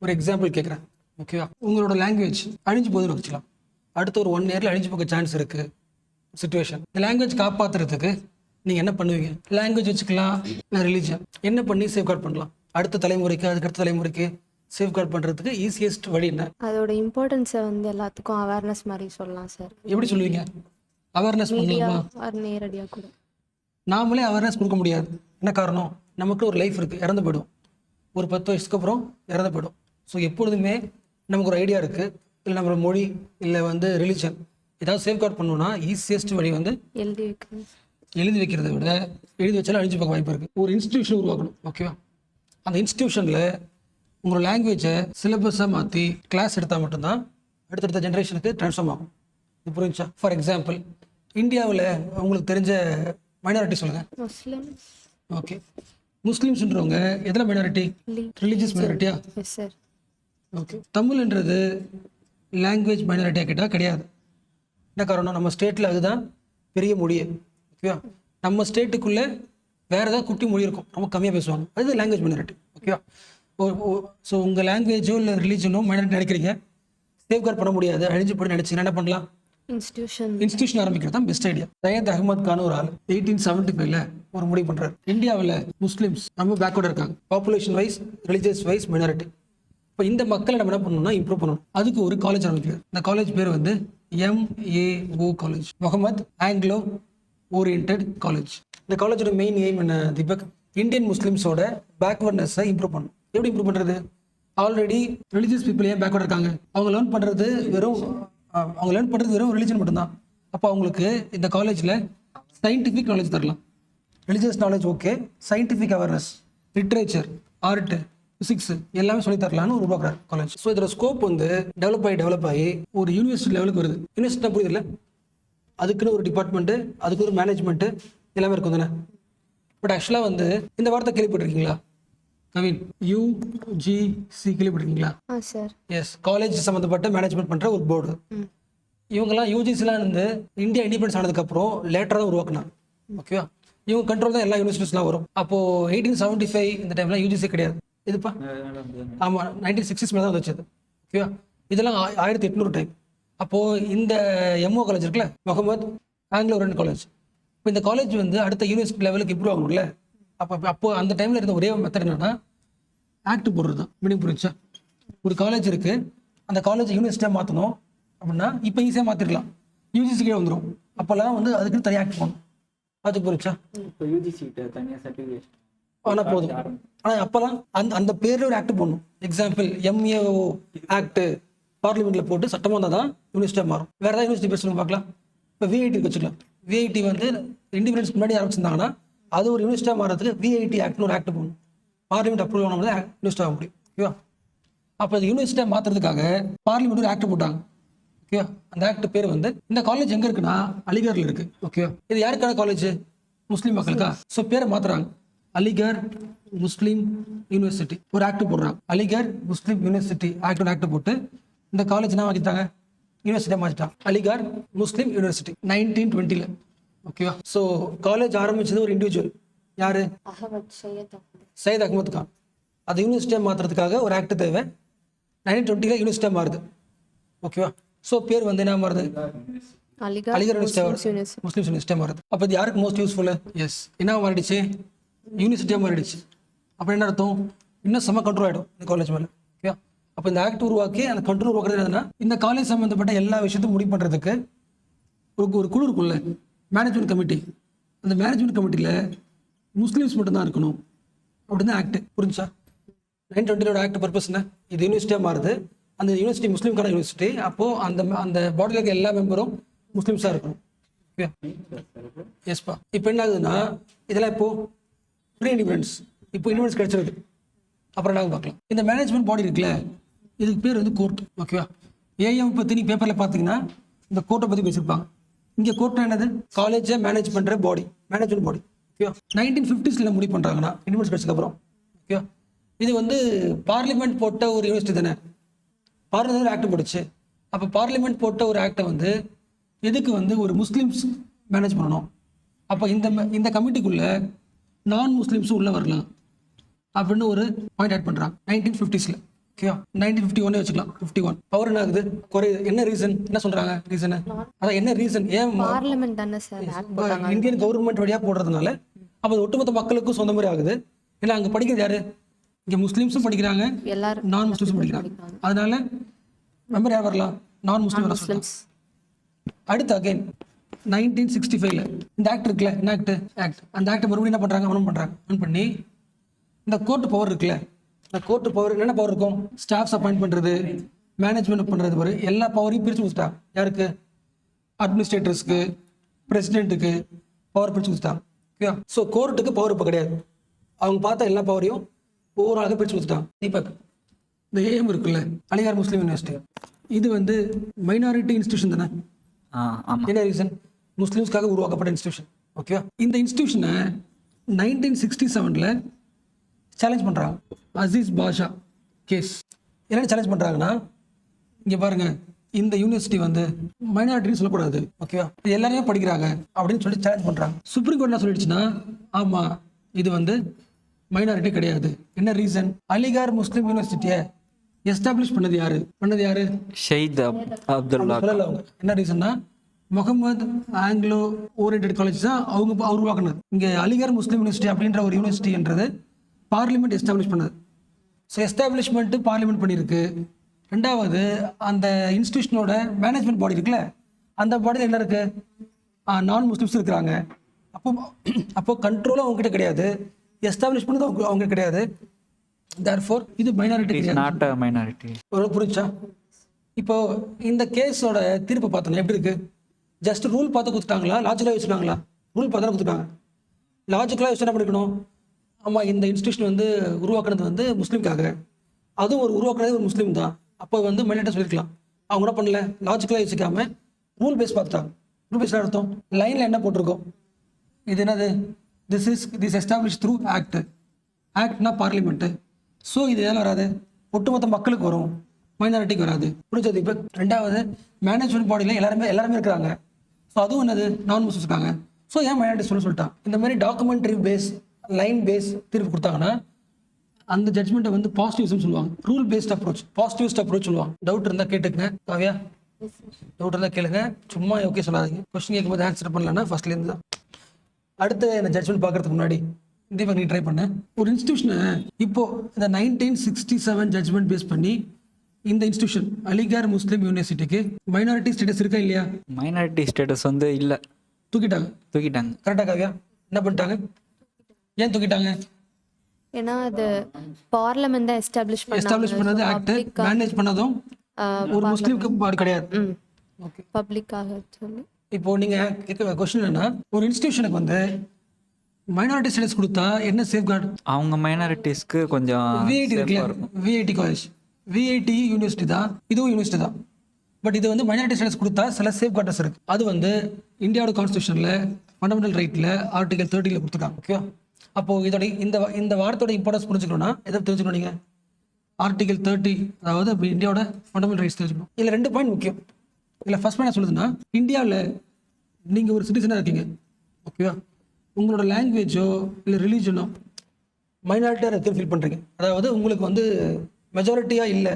ஒரு எக்ஸாம்பிள் கேட்குறேன், ஓகேவா? உங்களோட லாங்குவேஜ் அழிஞ்சு போகுதுன்னு வச்சுக்கலாம். அடுத்த ஒரு 1 இயரில் அழிஞ்சு போக சான்ஸ் இருக்குது சுச்சுவேஷன். இந்த லாங்குவேஜ் காப்பாற்றுறதுக்கு நீங்கள் என்ன பண்ணுவீங்க? லாங்குவேஜ் வச்சுக்கலாம், இல்லை ரிலீஜன், என்ன பண்ணி சேஃப்கார்ட் பண்ணலாம்? அடுத்த தலைமுறைக்கு, அதுக்கடுத்த தலைமுறைக்கு சேஃப்கார்ட் பண்ணுறதுக்கு ஈஸியஸ்ட் வழி என்ன? அதோட இம்பார்ட்டன்ஸை வந்து எல்லாத்துக்கும் அவேர்னஸ் மாதிரி சொல்லலாம் சார். எப்படி சொல்லுவீங்க? அவேர்னஸ் மீடியா பண்ணலாமா? நேரடியாக கூட நாமளே அவேர்னஸ் கொடுக்க முடியாது. என்ன காரணம்? நமக்கு ஒரு லைஃப் இருக்குது, இறந்து போய்டும். ஒரு 10 வயசுக்கு அப்புறம் இறந்து போய்டும். ஸோ எப்பொழுதுமே நமக்கு ஒரு ஐடியா இருக்குது, இல்லை நம்ம மொழி, இல்லை வந்து ரிலிஜன் ஏதாவது சேஃப்கார்ட் பண்ணணும்னா ஈஸியஸ்ட் வழி வந்து எழுதி வைக்கணும். எழுதி வைக்கிறத விட எழுதி வச்சாலும் அழிஞ்சு பார்க்க வாய்ப்பு இருக்குது. ஒரு இன்ஸ்டிடியூஷன் உருவாக்கணும், ஓகேவா? அந்த இன்ஸ்டிடியூஷனில் உங்களோட லாங்குவேஜை சிலபஸாக மாற்றி கிளாஸ் எடுத்தால் மட்டும்தான் அடுத்தடுத்த ஜென்ரேஷனுக்கு ட்ரான்ஸ்ஃபார்ம் ஆகும். இது புரிஞ்சா? ஃபார் எக்ஸாம்பிள், இந்தியாவில் உங்களுக்கு தெரிஞ்ச மைனாரிட்டி சொல்லுங்கள். முஸ்லிம்ஸ். ஓகே, முஸ்லீம்ஸ்ன்றவங்க எதில் மைனாரிட்டி? ரிலீஜியஸ் மைனாரிட்டியா? Yes sir. ஓகே, தமிழ்ன்றது லாங்குவேஜ் மைனாரிட்டியாக கேட்டால் கிடையாது. என்ன காரணம்? நம்ம ஸ்டேட்டில் அதுதான் பெரிய மொழியே, ஓகேவா? நம்ம ஸ்டேட்டுக்குள்ளே வேறு ஏதாவது குட்டி மொழி இருக்கும், ரொம்ப கம்மியாக பேசுவாங்க, அது லாங்குவேஜ் மைனாரிட்டி, ஓகேவா? ஸோ உங்கள் லாங்குவேஜோ இல்லை ரிலீஜனோ மைனாரிட்டி நினைக்கிறீங்க, சேஃப்கார்ட் பண்ண முடியாது, அழிஞ்சு போய் நினச்சிங்கன்னா என்ன பண்ணலாம்? இன்ஸ்டியூஷன் ஆரம்பிக்கிறது தான் பெஸ்ட் ஐடியா. சையத் அகமது கான் ஒரு ஆள் 1875 ஒரு முடிவு பண்ணுறாரு. இந்தியாவில் முஸ்லீம்ஸ் ரொம்ப பேக்வர்டாக இருக்காங்க, population wise, religious wise minority. இப்போ இந்த மக்களை நம்ம என்ன பண்ணணும்னா இம்ப்ரூவ் பண்ணணும். அதுக்கு ஒரு காலேஜ் ஆரம்பிக்கிறார். இந்த காலேஜ் பேர் வந்து MAO college, Muhammad Anglo oriented college. இந்த காலேஜோட மெயின் எய்ம் என்ன தீபக்? இந்தியன் முஸ்லிம்ஸோட பேக்வர்ட்னஸை இம்ப்ரூவ் பண்ணணும். எப்படி இம்ப்ரூவ் பண்ணுறது? ஆல்ரெடி ரிலீஜியஸ் பீப்புள் ஏன் பேக்வர்ட் இருக்காங்க? அவங்க லேர்ன் பண்ணுறது வெறும் ரிலீஜன் மட்டும்தான். அப்போ அவங்களுக்கு இந்த காலேஜில் சயின்டிஃபிக் நாலேஜ் தரலாம். Religious knowledge okay, scientific awareness, literature, art, physics எல்லாமே சொல்லி தரலான்னு உருவாக்குறாரு காலேஜ். ஸோ இதோட ஸ்கோப் வந்து டெவலப் ஆகி ஒரு யூனிவர்சிட்டி லெவலுக்கு வருது. யூனிவர்சிட்டி புரியுது இல்லை? அதுக்குன்னு ஒரு டிபார்ட்மெண்ட்டு, அதுக்கு ஒரு மேனேஜ்மெண்ட்டு எல்லாமே இருக்கும் தானே. பட் ஆக்சுவலாக வந்து இந்த வார்த்தை கேள்விப்பட்டிருக்கீங்களா கவின்? UGC கேள்விப்பட்டிருக்கீங்களா? சார். எஸ், காலேஜ் சம்மந்தப்பட்ட மேனேஜ்மெண்ட் பண்ணுற ஒரு போர்டு. இவங்கெல்லாம் UGCலாம் வந்து இந்தியா இண்டிபெண்டன்ஸ் ஆனதுக்கப்புறம் லேட்டராக தான் உருவாக்குனாங்க, ஓகேவா? இவங்க கண்ட்ரோல் தான் எல்லா யூனிவர்சிட்டிஸ்லாம் வரும். அப்போது 1875 இந்த டைம்லாம் UGC கிடையாது. இதுப்பா ஆமாம், 1960s மேலே தான் வந்துச்சு, ஓகேவா? இதெல்லாம் 1800 டைம். அப்போது இந்த MO காலேஜ் இருக்குல்ல, முகமது ஆங்கிலோ ஓரியன்டட் காலேஜ், இப்போ இந்த காலேஜ் வந்து அடுத்த யூனிவர்சிட்டி லெவலுக்கு இம்ப்ரூவ் ஆகணும்ல. அப்போ அந்த டைமில் இருந்த ஒரே மெத்தட் என்னன்னா ஆக்ட் போடுறது தான். மீனிங் புரிஞ்சா? ஒரு காலேஜ் இருக்குது, அந்த காலேஜ் யூனிவர்சிட்டியாக மாற்றணும் அப்படின்னா இப்போ ஈஸியாக மாற்றிடலாம், UGC கீழே வந்துடும். அப்போல்லாம் வந்து அதுக்குன்னு தனியாக ஆக்ட் போகணும். அது புரிஞ்சா? இப்போ UGC தனியாக சர்டிஃபிகேட் ஆனால் போதும். ஆனால் அப்போல்லாம் அந்த பேரில் ஒரு ஆக்ட் போடணும். எக்ஸாம்பிள் MAO ஆக்ட் பார்லிமெண்ட்டில் போட்டு சட்டமாக இருந்தால் தான் யூனிவர்சிட்டியாக மாறும். வேறு ஏதாவது யூனிவர்சிட்டி பேசணும் பார்க்கலாம். இப்போ VIT வச்சுக்கலாம். VIT வந்து இண்டிபெண்டன்ஸ் முன்னாடி ஆரம்பிச்சிருந்தாங்கன்னா அது ஒரு யூனிவர்சிட்டியாக மாறதுக்கு VIT ஆக்ட்னு ஒரு ஆக்ட் போகணும். பார்லிமெண்ட் அப்ரூவல் ஆனது யூனிவர்சிட்டி ஆக முடியும், ஓகேவா? அப்போ அது யூனிவர்சிட்டியாக மாற்றுறதுக்காக பார்லிமெண்ட் ஒரு ஆக்ட் போட்டாங்க, ஓகேவா? அந்த ஆக்ட் பேர் வந்து, இந்த காலேஜ் எங்கே இருக்குன்னா அலிகரில் இருக்குது, ஓகேவா? இது யாருக்கான காலேஜ்? முஸ்லீம் மக்களுக்கா? ஸோ பேரை மாற்றுறாங்க, அலிகர் முஸ்லீம் யூனிவர்சிட்டி. ஒரு ஆக்ட் போடுறாங்க, அலிகர் முஸ்லீம் யூனிவர்சிட்டி ஆக்ட் ஆக்ட் போட்டு இந்த காலேஜ் என்ன மாற்றிட்டாங்க? யூனிவர்சிட்டியாக மாற்றிட்டாங்க, அலிகர் முஸ்லீம் யூனிவர்சிட்டி 1920. ஓகேவா? ஸோ காலேஜ் ஆரம்பிச்சது ஒரு இண்டிவிஜுவல், யாரு? சையத் அகமது கான். அது யூனிவர்சிட்டியாக மாற்றுறதுக்காக ஒரு ஆக்ட் தேவை. 1920 யூனிவர்சிட்டியாக மாறுது, ஓகேவா? ஸோ பேர் வந்து என்ன மாறுது? அலிகர் முஸ்லிம்ஸ் யூனிவர்சிட்டியாக மாறுது. அப்போ இது யாருக்கு மோஸ்ட் யூஸ்ஃபுல்லு? எஸ், என்ன மாறிடுச்சு? யூனிவர்சிட்டியாக மாறிடுச்சு. அப்போ என்ன அர்த்தம்? இன்னும் செம்ம கண்ட்ரோல் ஆகிடும் இந்த காலேஜ் மேலே, ஓகேவா? அப்போ இந்த ஆக்ட் உருவாக்கி அந்த கண்ட்ரோல் உருவாக்குறது என்னதுன்னா, இந்த காலேஜ் சம்மந்தப்பட்ட எல்லா விஷயத்தையும் முடிவு பண்ணுறதுக்கு ஒரு குழு இருக்குல்ல, மேனேஜ்மெண்ட் கமிட்டி. அந்த மேனேஜ்மெண்ட் கமிட்டியில் முஸ்லீம்ஸ் மட்டும்தான் இருக்கணும் அப்படின்னு தான் ஆக்ட். புரிஞ்சா? 1920 ஆக்ட் பர்பஸ் என்ன? இது யூனிவர்சிட்டியாக மாறுது, அந்த யூனிவர்சிட்டி முஸ்லீம்கான யூனிவர்சிட்டி. அப்போது அந்த பாடியில் இருக்க எல்லா மெம்பரும் முஸ்லீம்ஸாக இருக்கணும், ஓகே? எஸ்ப்பா. இப்போ என்ன ஆகுதுன்னா, இதெல்லாம் இப்போது ப்ரீ இண்டிபெண்டன்ஸ், இப்போ இண்டிபெண்டன்ஸ் கிடைச்சிருக்கு. அப்புறம் நாங்கள் பார்க்கலாம். இந்த மேனேஜ்மெண்ட் பாடி இருக்குல்ல, இதுக்கு பேர் வந்து கோர்ட், ஓகேவா? AM பற்றி நீ பேப்பரில் பார்த்தீங்கன்னா இந்த கோர்ட்டை பற்றி பேசியிருப்பாங்க. இங்கே கோர்ட்னா என்னது? காலேஜை மேனேஜ் பண்ணுற பாடி, மேனேஜ்மெண்ட் பாடி, ஓகேவா? 1950s முடிவு பண்ணுறாங்கன்னா இண்டிபெண்டன்ஸ் கிடைச்சதுக்கப்புறம், ஓகேவா? இது வந்து பார்லிமெண்ட் போட்ட ஒரு யூனிவர்சிட்டி தானே. பார்லிமெண்ட் ஆக்ட் போட்டுச்சு. அப்போ பார்லிமெண்ட் போட்ட ஒரு ஆக்டை வந்து எதுக்கு வந்து ஒரு முஸ்லீம்ஸ் மேனேஜ் பண்ணணும். அப்போ இந்த கமிட்டிக்குள்ளே நான் முஸ்லீம்ஸும் உள்ளே வரலாம் அப்படின்னு ஒரு பாயிண்ட் ஆட் பண்ணுறாங்க 1950s. ஓகே 1951 வச்சுக்கலாம். 51 பவர் என்ன ஆகுது குறையுது. என்ன ரீசன், என்ன சொல்றாங்க ரீசன்? அதான் என்ன ரீசன்? ஏன் பார்லிமெண்ட் தானே சார் ஆக்ட் போட்டாங்க. இந்தியன் கவர்மெண்ட் வழியா போடுறதுனால அப்போ அது ஒட்டுமொத்த மக்களுக்கும் சொந்த மாதிரி ஆகுது. ஏன்னா அங்க படிக்கிறது யாரு? இங்க முஸ்லீம்ஸும் படிக்கிறாங்க, எல்லாரும் நான் முஸ்லீம்ஸும் படிக்கிறாங்க. அதனால மெம்பர் யார் வரலாம்? நான் முஸ்லீம் வர சொல்லலாம். அடுத்து அகைன் 1965ல இந்த ஆக்ட் இருக்குல்ல, என்ன ஆக்ட் அந்த ஆக்ட் மறுபடியும் என்ன பண்றாங்க, அமன் பண்ணி இந்த கோர்ட் பவர் இருக்குல்ல, இந்த கோர்ட் பவர் என்னென்ன பவர் இருக்கும்? ஸ்டாஃப்ஸ் அப்பாயிண்ட் பண்றது, மேனேஜ்மெண்ட் பண்றது, வரை எல்லா பவரையும் பிரிச்சு கொடுத்துட்டாங்க. யாருக்கு? அட்மினிஸ்ட்ரேட்டர்ஸ்க்கு, பிரசிடென்ட்டுக்கு பவர் பிரிச்சு கொடுத்துட்டாங்க. ஓகே, ஸோ கோர்ட்டுக்கு பவர் இப்போ கிடையாது. அவங்க பார்த்த எல்லா பவரையும் ஒவ்வொரு ஆளுக்கு பிரிச்சு கொடுத்துட்டாங்க. தீபக், இந்த ஏஎம் இருக்குல்ல, அலிகார் முஸ்லீம் யூனிவர்சிட்டி, இது வந்து மைனாரிட்டி இன்ஸ்டியூஷன் தானே? என்ன ரீசன்? முஸ்லிம்ஸ்க்காக உருவாக்கப்பட்ட இன்ஸ்டியூஷன். ஓகே, இந்த இன்ஸ்டியூஷனை 1967ல சேலஞ்ச் பண்றாங்க. அசீஸ் பாஷா கேஸ். என்ன சேலஞ்ச் பண்றாங்கன்னா, இங்க பாருங்க, இந்த யூனிவர்சிட்டி வந்து மைனாரிட்டின்னு சொல்லக்கூடாது, ஓகேவா, இது எல்லாருமே படிக்கிறாங்க அப்படின்னு சொல்லி சேலஞ்ச் பண்றாங்க. சுப்ரீம் கோர்ட் என்ன சொல்லிடுச்சுன்னா, ஆமா இது வந்து மைனாரிட்டி கிடையாது. என்ன ரீசன்? அலிகார் முஸ்லீம் யூனிவர்சிட்டியை எஸ்டாப்ளிஷ் பண்ணது யாரு? ஷஹீத் அப்துல்லா. சொல்லல அவங்க. என்ன ரீசன்னா, முகமது ஆங்கிலோ ஓரியன்டட் காலேஜ் தான் அவங்க உருவாக்குனது. இங்கே அலிகார் முஸ்லீம் யூனிவர்சிட்டி அப்படின்ற ஒரு யூனிவர்சிட்டின்றது பார்லிமெண்ட் எஸ்டாப்ளிஷ் பண்ணது. ஸோ எஸ்டாப்ளிஷ்மெண்ட்டு பார்லிமெண்ட் பண்ணியிருக்கு. ரெண்டாவது, அந்த இன்ஸ்டியூஷனோட மேனேஜ்மெண்ட் பாடி இருக்குல்ல, அந்த பாடியில் என்ன இருக்கு? நான் முஸ்லிம்ஸ் இருக்கிறாங்க. அப்போ கண்ட்ரோலும் அவங்ககிட்ட கிடையாது, எஸ்டாப்ளிஷ் பண்ணது அவங்க கிடையாது. therefore இது மைனாரிட்டி புரிஞ்சா? இப்போ இந்த கேஸோட தீர்ப்பு பார்த்தோம்னா எப்படி இருக்கு? ஜஸ்ட் ரூல் பார்த்து கொடுத்துட்டாங்களா, லாஜிக்கலாக வச்சுட்டாங்களா? ரூல் பார்த்து தான் கொடுத்துட்டாங்க. லாஜிக்கலாக வச்சு என்ன பண்ணிக்கணும்? ஆமாம், இந்த இன்ஸ்டியூஷன் வந்து உருவாக்குனது வந்து முஸ்லீம்காக, அதுவும் உருவாக்குனது ஒரு முஸ்லீம் தான், அப்போ வந்து மைனாரிட்டி சொல்லியிருக்கலாம். அவங்க என்ன பண்ணல, லாஜிக்கலாக வச்சுக்காம ரூல் பேஸ் பார்த்துட்டாங்க. ரூல் பேஸ் அர்த்தம் லைனில் என்ன போட்டிருக்கோம்? இது என்னது? திஸ் எஸ்டாப்ளிஷ் த்ரூ ஆக்ட்னா பார்லிமெண்ட்டு. ஸோ இது எதாவது வராது, ஒட்டுமொத்த மக்களுக்கு வரும், மைனாரிட்டிக்கு வராது. புரிஞ்சது? இப்போ ரெண்டாவது, மேனேஜ்மெண்ட் பாடியில் எல்லாருமே இருக்கிறாங்க. ஸோ அதுவும் என்னது? நான் முஸ்லிம்ஸ் இருக்காங்க. ஸோ ஏன் மைனாரிட்டி சொல்லிட்டான்? இந்த மாதிரி டாக்குமெண்ட்ரி பேஸ், லைன் பேஸ் தீர்ப்பு கொடுத்தாங்கன்னா அந்த ஜட்மெண்ட்டை வந்து பாசிட்டிவ்ஸ்னு சொல்லுவாங்க. ரூல் பேஸ்ட் அப்ரோச், பாசிட்டிவ்ஸ்ட் அப்ரோச் சொல்லுவாங்க. டவுட் இருந்தால் கேட்டுக்கங்க. காவியா, டவுட் இருந்தால் கேளுங்க, சும்மா ஓகே சொல்லாதீங்க. கொஸ்டின் கேட்கும்போது ஆன்சர் பண்ணலன்னா ஃபர்ஸ்ட்லேருந்து தான். அடுத்து இந்த ஜட்மெண்ட் பார்க்கறதுக்கு முன்னாடி தீபக் நீ ட்ரை பண்ண ஒரு இன்ஸ்டியூஷனை இப்போ இந்த 1967 ஜட்மெண்ட் பேஸ் பண்ணி இந்த இன்ஸ்டியூஷன் அலிகார் முஸ்லீம் யூனிவர்சிட்டிக்கு மைனாரிட்டி ஸ்டேட்டஸ் இருக்கா இல்லையா? மைனாரிட்டி ஸ்டேட்டஸ் வந்து இல்லை, தூக்கிட்டாங்க. கரெக்டாக காவியா? என்ன பண்ணிட்டாங்க? ஏன் தூக்கிட்டாங்க? ஏன்னா அது பார்லிமெண்ட் தான் எஸ்டாப்ளிஷ் பண்ணது, ஆக்ட் மேனேஜ் பண்ணதும் ஒரு முஸ்லீம்க்கு பாடு கிடையாது. ஓகே, பப்ளிக்காக சொல்லி. இப்போ நீங்க கேட்க கொஸ்டின் என்னன்னா, ஒரு இன்ஸ்டியூஷனுக்கு வந்து மைனாரிட்டி ஸ்டேட்டஸ் கொடுத்தா என்ன சேஃப்கார்டு? அவங்க மைனாரிட்டிஸ்க்கு கொஞ்சம் விஐடி இருக்குல்ல, விஐடி காலேஜ், விஐடி யூனிவர்சிட்டி தான், இதுவும் யூனிவர்சிட்டி தான். பட் இது வந்து மைனாரிட்டி ஸ்டேட்டஸ் கொடுத்தா சில சேஃப்கார்டர்ஸ் இருக்கு. அது வந்து இந்தியாவோட கான்ஸ்டியூஷன்ல ஃபண்டமெண்டல் ரைட்ல ஆர்டிகல் 30ல கொடுத்துருக்காங்க. ஓகே, அப்போ இதோட இந்த வார்த்தையோட இம்பார்ட்டன்ஸ் புரிஞ்சுக்கணும்னா எதை தெரிஞ்சுக்கணும்? நீங்க ஆர்டிகல் 30, அதாவது இந்தியாவோட ஃபண்டமெண்டல் ரைட்ஸ் தெரிஞ்சுக்கணும். இதில் 2 பாயிண்ட் முக்கியம். இதில் ஃபர்ஸ்ட் பாயிண்ட் சொல்லுதுன்னா, இந்தியாவில் நீங்கள் ஒரு சிட்டிசனாக இருக்கீங்க, ஓகேவா, உங்களோட லாங்குவேஜோ இல்லை ரிலீஜனோ மைனாரிட்டியாக இருக்குன்னு ஃபீல் பண்ணுறீங்க, அதாவது உங்களுக்கு வந்து மெஜாரிட்டியாக இல்லை.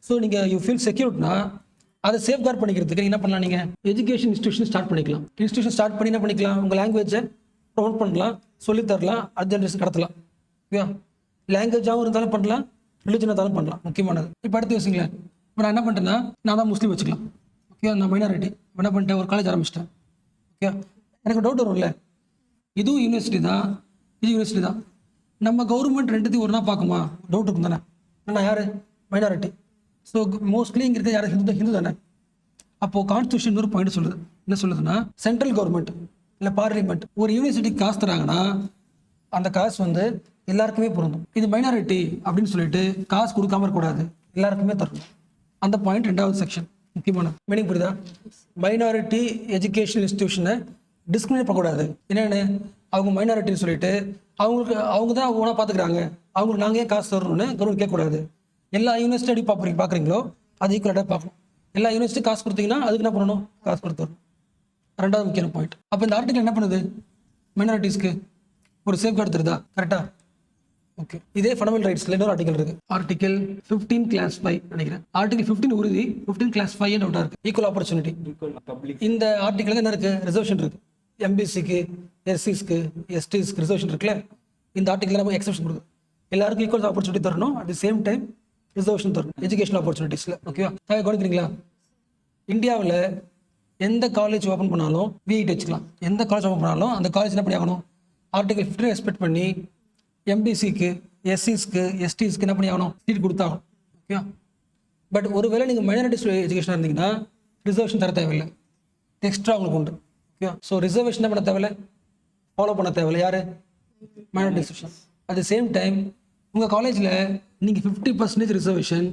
ஸோ நீங்கள் யூ ஃபீல் செக்யூர்ட்னா அதை சேஃப்கார்ட் பண்ணிக்கிறதுக்கு என்ன பண்ணலாம்? நீங்கள் எஜுகேஷன் இன்ஸ்டியூஷன் ஸ்டார்ட் பண்ணிக்கலாம். இன்ஸ்டியூஷன் ஸ்டார்ட் பண்ணி என்ன பண்ணிக்கலாம்? உங்கள் லாங்குவேஜை ப்ரொமோட் பண்ணலாம், சொல்லித்தரலாம், அடுத்த ஜென்ரேஷன் கடத்தலாம். ஓகேவா, லாங்குவேஜாகவும் இருந்தாலும் பண்ணலாம், ரிலிஜனாக இருந்தாலும் பண்ணலாம். முக்கியமானது. இப்போ அடுத்து யோசிங்களேன், இப்போ நான் என்ன பண்ணிட்டேன்னா, நான் தான் முஸ்லீம் வச்சுக்கலாம், ஓகே, நான் மைனாரிட்டி என்ன பண்ணிட்டேன், ஒரு காலேஜ் ஆரம்பிச்சிட்டேன். ஓகே, எனக்கு டவுட் வரும்ல, இதுவும் யூனிவர்சிட்டி தான், இது யூனிவர்சிட்டி தான், நம்ம கவர்மெண்ட் ரெண்டுத்தையும் ஒரு நாள் பார்க்குமா? டவுட் இருக்கும் தானே. நான் யார்? மைனாரிட்டி. ஸோ மோஸ்ட்லி இங்கே இருக்க யார்? ஹிந்து தானே. அப்போது கான்ஸ்டியூஷன் ஒரு பாயிண்ட் சொல்லுது. என்ன சொல்லுதுன்னா, சென்ட்ரல் கவர்மெண்ட் இல்லை பார்லிமெண்ட் ஒரு யூனிவர்சிட்டிக்கு காசு தராங்கன்னா அந்த காசு வந்து எல்லாருக்குமே பொருந்தும். இது மைனாரிட்டி அப்படின்னு சொல்லிட்டு காசு கொடுக்காம இருக்கக்கூடாது, எல்லாருக்குமே தரணும். அந்த பாயிண்ட் 2வது செக்ஷன் முக்கியமான மீனிங். புரியுதா? மைனாரிட்டி எஜுகேஷன் இன்ஸ்டிடியூஷனை டிஸ்கிரிமினேட் பண்ணக்கூடாது. என்னென்னு, அவங்க மைனாரிட்டின்னு சொல்லிட்டு அவங்க தான் ஓனாக பார்த்துக்கிறாங்க, அவங்களுக்கு நாங்கள் ஏன் காசு தரணும்னு கவர்மெண்ட் கேட்கக்கூடாது. எல்லா யூனிவர்சிட்டி எப்படி பார்க்குறீங்களோ அது ஈக்குவலாக பார்க்கணும். எல்லா யூனிவர்சிட்டி காசு கொடுத்தீங்கன்னா அதுக்கு என்ன பண்ணணும்? காசு கொடுத்துடணும். 2வது முக்கியமான பாயிண்ட். அப்போ இந்த ஆர்டிகல் என்ன பண்ணுது? மைனாரிட்டிஸ்க்கு ஒரு சேஃப்கார்டு தருதா? கரெக்டாக ஓகே, இதே ஃபண்டமெண்டல் ரைட்ஸ்ல இன்னொரு ஆர்டிகல் இருக்கு, ஆர்டிகல் 15 கிளாஸ் 5 நினைக்கிறேன். ஆர்டிகல் 15 உறுதி, 15 கிளாஸ் 5 டவுட்டா இருக்கு, ஈக்குவல் ஆப்பர்ச்சுனிட்டி. இந்த ஆர்டிகல் என்ன இருக்கு, ரிசர்வேஷன் இருக்கு. எம்பிசிக்கு, எஸ்சிஸ்க்கு, எஸ்டிஸ்க்கு ரிசர்வேஷன் இருக்குல்ல, இந்த ஆர்டிகல் நம்ம எக்ஸப்ஷன் கொடுக்குது. எல்லாருக்கும் ஈக்குவல் ஆப்பர்ச்சுனிட்டி தரணும், at the same time reservation தரணும் எஜுகேஷன் ஆப்பர்ச்சுனிட்டிஸ்ல. ஓகேவா, கவனிக்கிறீங்களா? இந்தியாவில் எந்த காலேஜ் ஓப்பன் பண்ணாலும் விஐடி வச்சுக்கலாம். எந்த காலேஜ் ஓப்பன் பண்ணாலும் அந்த காலேஜ் என்ன பண்ணி ஆகணும், ஆர்டிகல் 15 ரெஸ்பெக்ட் பண்ணி எம்பிசிக்கு, எஸ்சிஸ்க்கு, எஸ்டிஸ்க்கு என்ன பண்ணி ஆகணும், சீட் கொடுத்தாகணும். ஓகே, பட் ஒருவேளை நீங்கள் மைனாரிட்டிஸ் எஜுகேஷனாக இருந்தீங்கன்னா ரிசர்வேஷன் தர தேவையில்லை, எக்ஸ்ட்ரா உங்களுக்கு உண்டு. ஓகே, ஸோ ரிசர்வேஷன் என்ன பண்ண தேவையில்லை, ஃபாலோ பண்ண தேவையில்லை யார், minorities. At the same time உங்கள் காலேஜில் நீங்கள் 50% ரிசர்வேஷன்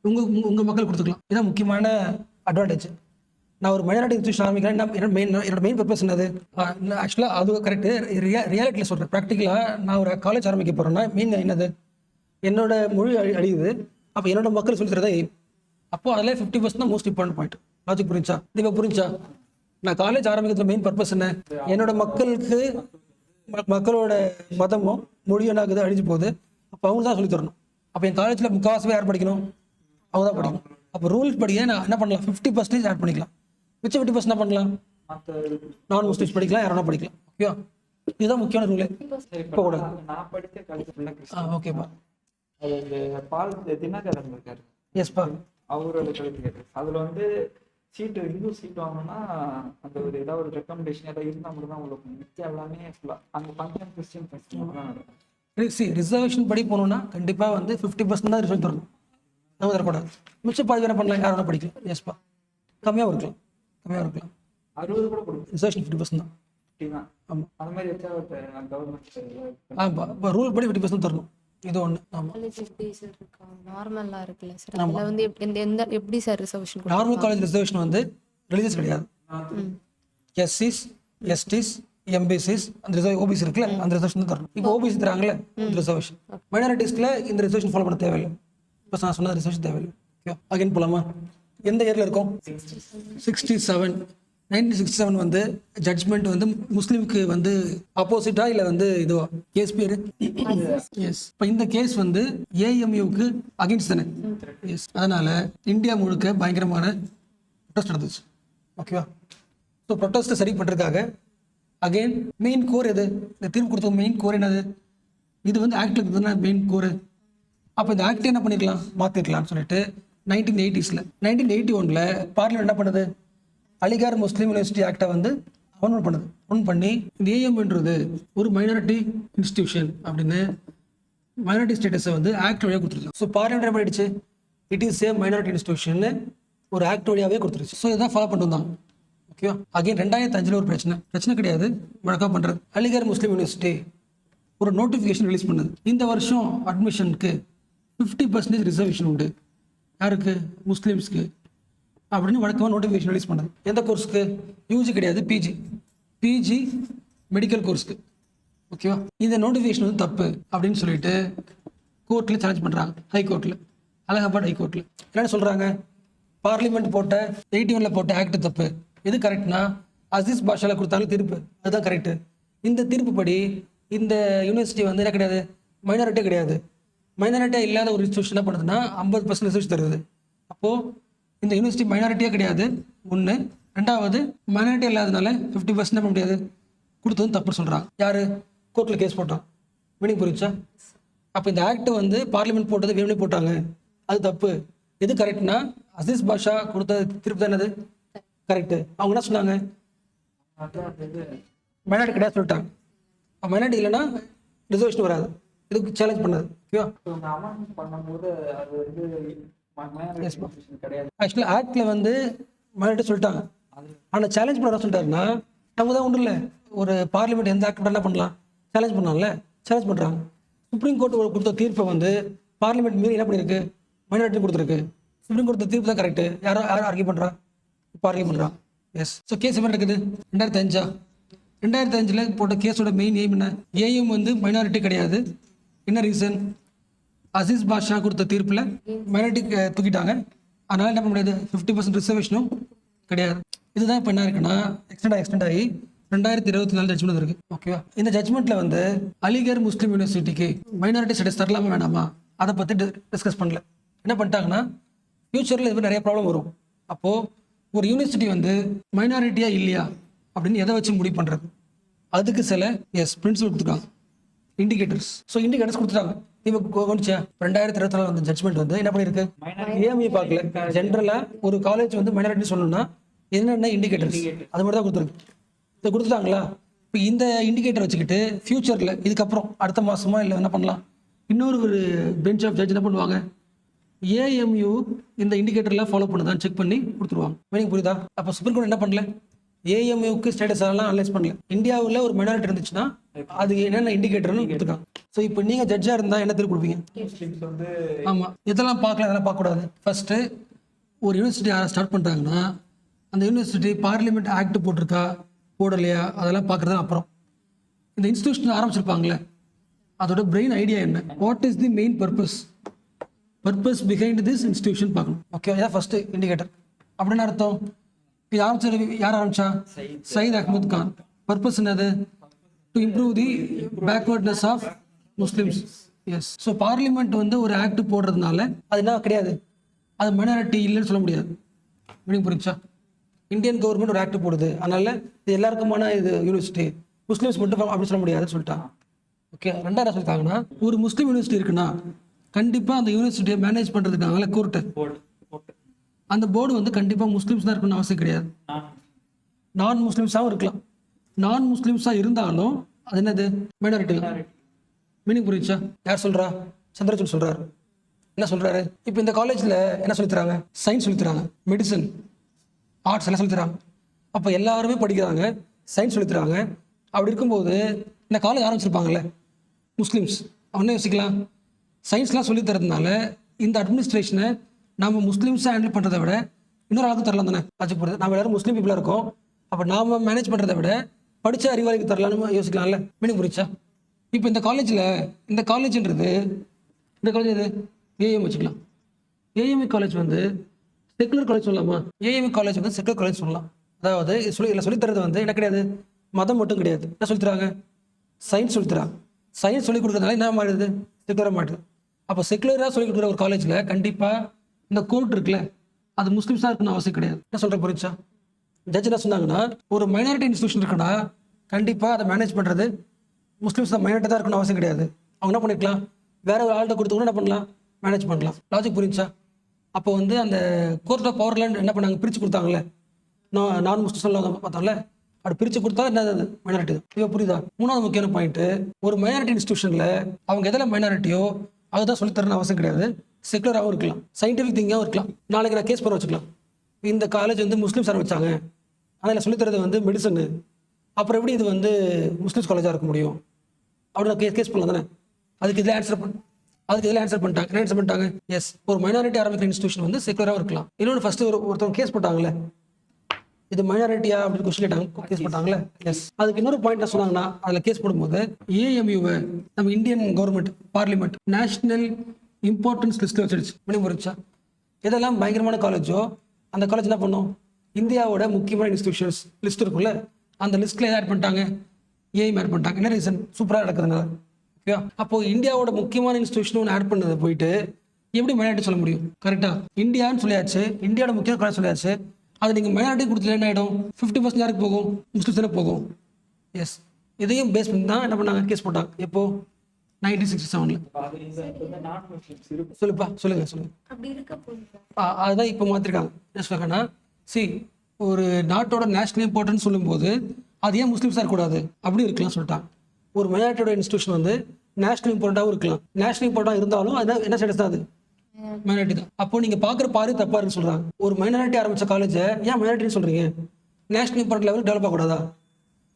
உங்கள் மக்கள் கொடுத்துக்கலாம். இதுதான் முக்கியமான அட்வான்டேஜ். நான் ஒரு மைனாரிட்டி இன்ஸ்டியூஷன் ஆரம்பிக்கிறேன், என்னோட மெயின் பர்பஸ் என்னது, ஆக்சுவலாக அது கரெக்டு, ரியாலிட்டியில் சொல்கிறேன். ப்ராக்டிக்கலாக நான் ஒரு காலேஜ் ஆரம்பிக்க போகிறேன்னா மெயின் என்னது, என்னோட மொழி அழியுது, அப்போ என்னோட மக்கள் சொல்லி தரதா எய்ம். அப்போ அதில் 50% தான் மோஸ்ட் இம்பார்ட்டன்ட் பாயிண்ட். லாஜிக் புரிஞ்சா? இப்போ புரிஞ்சா? நான் காலேஜ் ஆரம்பிக்கிறதுல மெயின் பர்பஸ் என்ன, என்னோட மக்களுக்கு மக்களோட மதமோ மொழியோ நாக்குது அழிஞ்சு போகுது, அப்போ அவங்க தான் சொல்லி தரணும். அப்போ என் காலேஜில் முக்கால்வாசி யார் படிக்கணும், அவங்க தான் படிக்கணும். அப்போ ரூல்ஸ் படிக்க நான் என்ன பண்ணலாம், 50% ஆட் பண்ணிக்கலாம். மிச்சம் 50% என்ன பண்ணலாம், நான் முஸ்லிம்ஸ் படிக்கலாம், யாரா படிக்கலாம். ஓகே, இதுதான் முக்கியமான ரூலே. இப்போ கூட நான் படித்த காலேஜ் ஓகேப்பா, அது பால் தினகரன் இருக்காரு, எஸ்பா, அவரோட கல்வி அதுல சீட்டு இந்து சீட் வாங்கணும்னா அந்த ஒரு ஏதாவது ஒரு ரெக்கமெண்டேஷன் ஏதாவது இருந்தால் மட்டும் தான் உங்களுக்கு மிச்சம் எல்லாமே அங்கே ஃபங்க்ஷன் கிறிஸ்டியன் ஃபெஸ்டிவல் தான் நடக்கும். ரிசர்வேஷன் படி போகணுன்னா கண்டிப்பாக 50% தான் ரிசர்வ் தரணும், நம்ம தரக்கூடாது. மிச்சம் பாதி என்ன பண்ணலாம், யாரும் படிக்கலாம். எஸ்பா, கம்மியாக இருக்கலாம், 60 கூட கொடுக்கும். ரிசர்வேஷன் 50% தான். ஆமாம், அந்த மாதிரி வச்சா கவர்மெண்ட் ஆமாம், இப்போ ரூல் படி 50% தரணும். இது ஒன்று. ஆமாம், காலேஜ் எப்படி சார் இருக்கா, நார்மலாக இருக்குல்ல சார், அதில் எந்த எப்படி sir reservation? Normal college reservation religious கிடையாது. எஸ்சிஸ், எஸ்டிஸ், எம்பிசிஸ், அந்த ஓபிசி இருக்குல்ல, அந்த ரிசர்வேஷன் தான் தரணும். இப்போ ஓபிசி தராங்கல்ல, இந்த ரிசர்வேஷன். மைனாரிட்டிஸ்ல இந்த ரிசர்வேஷன் ஃபாலோ பண்ண தேவையில்லை. இப்போ நான் சொன்ன ரிசர்வேஷன் தேவையில்லை. ஓகே, அகைன் போலாமா? எந்த இயர்ல இருக்கும்? 67. 1967 ஜட்ஜ்மெண்ட் முஸ்லீமுக்கு ஆப்போசிட்டா இல்ல இதுவா கேஸ் பேரு? எஸ். இப்போ இந்த கேஸ் ஏஎம்யூக்கு அகைன்ஸ்ட் தானே? எஸ். அதனால இந்தியா முழுக்க பயங்கரமான ப்ரொடெஸ்ட் நடந்துச்சு. ஓகேவா? ஸோ ப்ரொடெஸ்ட்டை சரி பண்ணுறதுக்காக அகைன் மெயின் கோர் எது, இந்த தீர்ப்பு கொடுத்த மெயின் கோர் என்னது, இது ஆக்டில் இருக்குதுன்னா மெயின் கோர். அப்போ இந்த ஆக்ட் என்ன பண்ணிக்கலாம், மாற்றிருக்கலாம்னு சொல்லிட்டு 1980s 1981 பார்லிமெண்ட் என்ன பண்ணுது, அலிகார் முஸ்லீம் யூனிவர்சிட்டி ஆக்டை அமெண்ட்மெண்ட் பண்ணுது. அமெண்ட் பண்ணி இந்த ஏஎம்ன்றது ஒரு மைனாரிட்டி இன்ஸ்டிடியூஷன் அப்படின்னு மைனாரிட்டி ஸ்டேட்டஸை ஆக்ட் வழியாக கொடுத்துருச்சு. ஸோ பார்லிமெண்ட் என்ன பண்ணிடுச்சு, it is a minority institution ஒரு ஆக்ட் வழியாகவே கொடுத்துருச்சு. ஸோ இதான் ஃபாலோ பண்ணிட்டு வந்தாங்க. ஓகேவா? அகைன் 2005 ஒரு பிரச்சனை கிடையாது, வழக்காக பண்ணுறது. அலிகார் முஸ்லீம் யூனிவர்சிட்டி ஒரு நோட்டிஃபிகேஷன் ரிலீஸ் பண்ணுது, இந்த வருஷம் அட்மிஷனுக்கு 50% ரிசர்வேஷன் உண்டு, யாருக்கு, முஸ்லீம்ஸ்க்கு அப்படின்னு வழக்கமாக நோட்டிஃபிகேஷன் ரிலீஸ் பண்ணது. எந்த கோர்ஸுக்கு? யூஜி கிடையாது, பிஜி மெடிக்கல் கோர்ஸுக்கு. ஓகேவா? இந்த நோட்டிஃபிகேஷன் தப்பு அப்படின்னு சொல்லிட்டு கோர்ட்டில் சேலஞ்ச் பண்ணுறாங்க, ஹைகோர்ட்டில், அலகாபாத் ஹைகோர்ட்டில். என்னென்னு சொல்கிறாங்க, பார்லிமெண்ட் போட்ட 81 போட்ட ஆக்ட் தப்பு. எது கரெக்ட்னா, அசீஸ் பாஷாவில் கொடுத்தாலும் தீர்ப்பு அதுதான் கரெக்டு. இந்த தீர்ப்பு படி இந்த யூனிவர்சிட்டி என்ன கிடையாது, மைனாரிட்டியே கிடையாது. மைனாரிட்டியாக இல்லாத ஒரு இன்ஸ்டியூஷன் என்ன பண்ணுதுன்னா 50% ரிசர்வேஷன் தருது. அப்போது இந்த யூனிவர்சிட்டி மைனாரிட்டியாக கிடையாது, ஒன்று. ரெண்டாவது, மைனாரிட்டி இல்லாதனால 50% பண்ண முடியாது, கொடுத்ததும் தப்புன்னு சொல்கிறாங்க. யார்? கோர்ட்டில் கேஸ் போட்டோம். மீனிங் புரிஞ்சா? அப்போ இந்த ஆக்ட் பார்லிமெண்ட் போட்டது வேணும்னே போட்டாங்க, அது தப்பு. எது கரெக்ட்னா, அசீஸ் பாஷா கொடுத்த தீர்ப்பு தான் என்னது கரெக்டு. அவங்க என்ன சொன்னாங்க, மைனாரிட்டி கிடையாது சொல்லிட்டாங்க. மைனாரிட்டி இல்லைன்னா ரிசர்வேஷன் வராது. இதுக்கு சேலஞ்ச் பண்ணது. ஓகேவா? அமெண்ட் பண்ணும்போது அது கிடையாது. ஆக்சுவலாக ஆக்டில் மைனாரிட்டி சொல்லிட்டாங்க, ஆனால் சேலஞ்ச் பண்ண சொல்லிட்டாருன்னா நம்ம தான் ஒன்றும் இல்லை, ஒரு பார்லிமெண்ட் எந்த ஆக்ட் என்ன பண்ணலாம், சேலஞ்ச் பண்ணலாம்ல, சேலஞ்ச் பண்ணுறாங்க. சுப்ரீம் கோர்ட் கொடுத்த தீர்ப்பை பார்லிமெண்ட் மீறி என்ன பண்ணியிருக்கு, மைனாரிட்டி கொடுத்துருக்கு. சுப்ரீம் கோர்ட் தீர்ப்பு தான் கரெக்டு, யார் ஆர்கியூ பண்ணுறா, பார்லிமெண்ட் பண்ணுறான். எஸ். ஸோ கேஸ் என்ன இருக்குது, 2005 போட்ட கேஸோட மெயின் எய்ம் என்ன, ஏஎம் மைனாரிட்டி கிடையாது. என்ன ரீசன், அசீஸ் பாஷா கொடுத்த தீர்ப்பில் மைனாரிட்டி தூக்கிட்டாங்க, அதனால் என்ன பண்ண முடியாது, 50% ரிசர்வேஷனும் கிடையாது. இதுதான் இப்போ என்ன இருக்குன்னா எக்ஸ்டெண்ட் ஆகி 2024 ஜட்மெண்ட் இருக்கு. ஓகேவா? இந்த ஜட்மெண்ட்ல வந்து அலிகர் முஸ்லீம் யூனிவர்சிட்டிக்கு மைனாரிட்டி ஸ்டேட்டஸ் தரலாமா வேணாமா அதை பற்றி டிஸ்கஸ் பண்ணல. என்ன பண்ணிட்டாங்கன்னா, ஃபியூச்சரில் இது மாதிரி நிறைய ப்ராப்ளம் வரும். அப்போது ஒரு யூனிவர்சிட்டி வந்து மைனாரிட்டியா இல்லையா அப்படின்னு எதை வச்சு முடிவு பண்ணுறது, அதுக்கு சில பிரின்சிபல் கொடுத்துருக்காங்க, இண்டிகேட்டர்ஸ். ஸோ இண்டிகேட்டர்ஸ் கொடுத்துட்டாங்க. இப்போ கவனிச்சா 2024 அந்த ஜட்மெண்ட் வந்து என்ன பண்ணியிருக்கு, ஏஎம்இ பார்க்கல. ஜென்ரலாக ஒரு காலேஜ் வந்து மைனாரிட்டி சொல்லணும்னா என்னென்ன இண்டிகேட்டர்ஸ் அது மட்டும் தான் கொடுத்துருக்கு. இதை கொடுத்துட்டாங்களா? இப்போ இந்த இண்டிகேட்டர் வச்சுக்கிட்டு ஃபியூச்சரில் இதுக்கப்புறம் அடுத்த மாதமா இல்லை என்ன பண்ணலாம், இன்னொரு ஒரு பெஞ்ச் ஆஃப் ஜட்ஜ் என்ன பண்ணுவாங்க, ஏஎம்யூ இந்த இண்டிகேட்டர்லாம் ஃபாலோ பண்ணுதான்னு செக் பண்ணி கொடுத்துருவாங்க. மீனிங் புரியுதா? அப்போ சுப்ரீம் கோர்ட் என்ன பண்ணல, ஏஎம்யூக்கு ஸ்டேட்டஸ் எல்லாம் அனலைஸ் பண்ணல. இந்தியாவில் ஒரு மைனாரிட்டி இருந்துச்சுன்னா அது என்னென்ன இண்டிகேட்டர்னு கொடுத்துருக்காங்க. ஸோ இப்போ நீங்கள் ஜட்ஜாக இருந்தால் என்ன தெரிவு கொடுப்பீங்க? முஸ்லிம்ஸ் வந்து ஆமாம், இதெல்லாம் பார்க்கலாம், இதெல்லாம் பார்க்கக்கூடாது. ஃபஸ்ட்டு ஒரு யூனிவர்சிட்டி ஸ்டார்ட் பண்ணுறாங்கன்னா அந்த யூனிவர்சிட்டி பார்லிமெண்ட் ஆக்ட் போட்டிருக்கா போடலையா அதெல்லாம் பார்க்குறது அப்புறம். இந்த இன்ஸ்டியூஷன் ஆரம்பிச்சிருப்பாங்களே அதோட பிரெயின் ஐடியா என்ன, what is the main purpose behind this institution பார்க்கணும். ஓகே, இதான் ஃபஸ்ட்டு இண்டிகேட்டர். அப்படின்னு அர்த்தம், இது யார் ஆரம்பிச்சா, சயீத் அஹ்மத் கான். பர்பஸ் என்னது, to improve the backwardness of Muslims. Yes. So parliament வந்து ஒரு ஆக்ட் போடுறதுனால அது என்ன கிடையாது, அது மைனாரிட்டி இல்லைன்னு சொல்ல முடியாது. மீனிங் புரிஞ்சா? இந்தியன் கவர்மெண்ட் ஒரு ஆக்ட் போடுது, அதனால இது எல்லாருக்குமான இது யூனிவர்சிட்டி, முஸ்லீம்ஸ் மட்டும் அப்படின்னு சொல்ல முடியாதுன்னு சொல்லிட்டாங்க. ஓகே. ரெண்டாவது சொல்லிட்டாங்கன்னா, ஒரு முஸ்லீம் யூனிவர்சிட்டி இருக்குன்னா கண்டிப்பாக அந்த யூனிவர்சிட்டியை மேனேஜ் பண்ணுறதுக்காக கோர்ட்டு, அந்த போர்டு வந்து கண்டிப்பாக முஸ்லீம்ஸ் தான் இருக்கணும்னு அவசியம் கிடையாது, நான் முஸ்லீம்ஸாகவும் இருக்கலாம். நான் முஸ்லீம்ஸாக இருந்தாலும் அது என்னது, மைனாரிட்டி தான். மீனிங் புரியுச்சா? யார் சொல்கிறா? சந்திரசூட் சொல்கிறாரு. என்ன சொல்கிறாரு, இப்போ இந்த காலேஜில் என்ன சொல்லித்தராங்க, சயின்ஸ் சொல்லித்தராங்க, மெடிசன், ஆர்ட்ஸ் எல்லாம் சொல்லித்தராங்க. அப்போ எல்லாருமே படிக்கிறாங்க, சயின்ஸ் சொல்லித்தராங்க. அப்படி இருக்கும்போது இந்த காலேஜ் ஆரம்பிச்சிருப்பாங்கல்ல முஸ்லீம்ஸ், அவனே யோசிக்கலாம், சயின்ஸ்லாம் சொல்லித்தரதுனால இந்த அட்மினிஸ்ட்ரேஷனை நம்ம முஸ்லீம்ஸாக ஹேண்டில் பண்ணுறதை விட இன்னொரு ஆளுக்கு தரலாம் தானே. ஆச்சு போகிறது, நம்ம எல்லாரும் முஸ்லீம் பீப்புளாக இருக்கோம், அப்போ நாம் மேனேஜ் பண்ணுறதை விட படித்த அறிவாளிக்கு தரலான்னு யோசிக்கலாம்ல. மீனிங் புரிச்சா? இப்போ இந்த காலேஜ்ன்றது இந்த காலேஜ் இது ஏஎம் வச்சுக்கலாம். ஏஎம்இ காலேஜ் வந்து செக்குலர் காலேஜ் சொல்லலாமா? ஏஎம்இ காலேஜ் வந்து செக்குலர் காலேஜ் சொல்லலாம். அதாவது இதில் சொல்லித்தரது வந்து என்ன கிடையாது, மதம் மட்டும் கிடையாது. என்ன சொல்லித்தராங்க, சயின்ஸ் சொல்லித்தராங்க. சயின்ஸ் சொல்லிக் கொடுக்குறதுனால என்ன மாறுது, செக்குலராக மாட்டுது. அப்போ செக்குலராக சொல்லிக் கொடுக்குற ஒரு காலேஜில் கண்டிப்பாக இந்த கோர்ட் இருக்குல்ல, அது முஸ்லீம்ஸாக இருக்கணும்னு அவசியம் கிடையாது. என்ன சொல்கிற புரிச்சா? ஜட்ஜ் என்ன சொன்னாங்கன்னா, ஒரு மைனாரிட்டி இன்ஸ்டியூஷன் இருக்குன்னா கண்டிப்பாக அதை மேனேஜ் பண்ணுறது முஸ்லீம்ஸ் தான், மைனாரிட்டி தான் இருக்கணும்னு அவசியம் கிடையாது. அவங்க என்ன பண்ணிக்கலாம், வேற ஒரு ஆள்கிட்ட கொடுத்து கூட என்ன பண்ணலாம், மேனேஜ் பண்ணலாம். லாஜிக் புரிஞ்சா? அப்போ வந்து அந்த கோர்ட் ஆஃப் பவர்லேருந்து என்ன பண்ணாங்க, பிரித்து கொடுத்தாங்களே, நான் முஸ்லிம் பார்த்தோம்ல, அப்படி பிரித்து கொடுத்தா என்னது, மைனாரிட்டி தான். இப்போ புரியுதா? மூணாவது முக்கியமான பாயிண்ட்டு, ஒரு மைனாரிட்டி இன்ஸ்டியூஷனில் அவங்க எதில் மைனாரிட்டியோ அதுதான் சொல்லித்தரணும்னு அவசியம் கிடையாது. செக்குலராகவும் இருக்கலாம், சயின்டிஃபிக் திங்காகவும் இருக்கலாம். நாளைக்கு நான் கேஸ் பண்ண வச்சுக்கலாம், இந்த காலேஜ் வந்து முஸ்லீம்ஸ் ஆரம்பிச்சாங்க, அதில் சொல்லித்தரது வந்து மெடிசனு, அப்புறம் எப்படி இது வந்து முஸ்லீம்ஸ் காலேஜாக இருக்க முடியும் அப்படின்னு நான் கேஸ் பண்ணலாம் தானே. அதுக்கு இதில் ஆன்சர் பண்ணிட்டாங்க. என்ன ஆன்சர் பண்ணிட்டாங்க, எஸ், ஒரு மைனாரிட்டி ஆரம்பிக்கிற இன்ஸ்டியூஷன் வந்து செக்குலராகவும் இருக்கலாம். இன்னொன்று ஃபஸ்ட்டு ஒருத்தவங்க கேஸ் போட்டாங்களே, இது மைனாரிட்டியா அப்படின்னு கொஸ்டின் கேட்டாங்க, கேஸ் போட்டாங்களே. எஸ். அதுக்கு இன்னொரு பாயிண்ட் என்ன சொன்னாங்கன்னா, அதில் கேஸ் போடும்போது ஏஎம்யூவை நம்ம Indian government parliament national importance லிஸ்ட்டில் வச்சிருச்சு. மணி புரிச்சா? இதெல்லாம் பயங்கரமான காலேஜோ அந்த காலேஜ் என்ன பண்ணும், இந்தியாவோட முக்கியமான இன்ஸ்டியூஷன்ஸ் லிஸ்ட் இருக்கும்ல, அந்த லிஸ்ட்டில் எதை ஆட் பண்ணிட்டாங்க, ஏஎம் ஆட் பண்ணிட்டாங்க. என்ன ரீசன், சூப்பராக நடக்குதுனால. ஓகேவா? அப்போது இந்தியாவோட முக்கியமான இன்ஸ்டியூஷன் ஒன்று ஆட் பண்ணதை போயிட்டு எப்படி மைனாரிட்டி சொல்ல முடியும்? கரெக்டாக இந்தியான்னு சொல்லியாச்சு, இந்தியாவோட முக்கியமான காலேஜ் சொல்லியாச்சு, அது நீங்கள் மைனாரிட்டி கொடுத்துல என்ன ஆகிடும், 50% யாருக்கு போகும், முஸ்லிம்ஸ் தானே போகும். எஸ். இதையும் பேஸ் பண்ணி தான் என்ன பண்ணாங்க, கேஸ் போட்டாங்க. எப்போ, 1967. சொல்லுங்க. அதுதான் இப்போ மாற்றிருக்காங்க. என்ன சொல்லுங்கன்னா, ஒரு நாட்டோட நேஷனல் இம்பார்ட்டன்ஸ் சொல்லும்போது அது ஏன் முஸ்லீம்ஸாக இருக்கக்கூடாது, அப்படி இருக்கலாம் சொல்லிட்டாங்க. ஒரு மைனாரிட்டியோட இன்ஸ்டியூஷன் வந்து நேஷனல் இம்பார்ட்டண்ட்டாகவும் இருக்கலாம், நேஷனல் இம்பார்ட்டண்டாக இருந்தாலும் அது என்ன ஸ்டேட்டஸ் தான், அது மைனாரிட்டி தான். அப்போ நீங்கள் பார்க்குற பாரு தப்பாக இருக்குன்னு சொல்கிறாங்க. ஒரு மைனாரிட்டி ஆரம்பித்த காலேஜை ஏன் மைனாரிட்டின்னு சொல்கிறீங்க, நேஷனல் இம்பார்ட்டன்ட் லெவலுக்கு டெவலப் ஆகக்கூடாதா?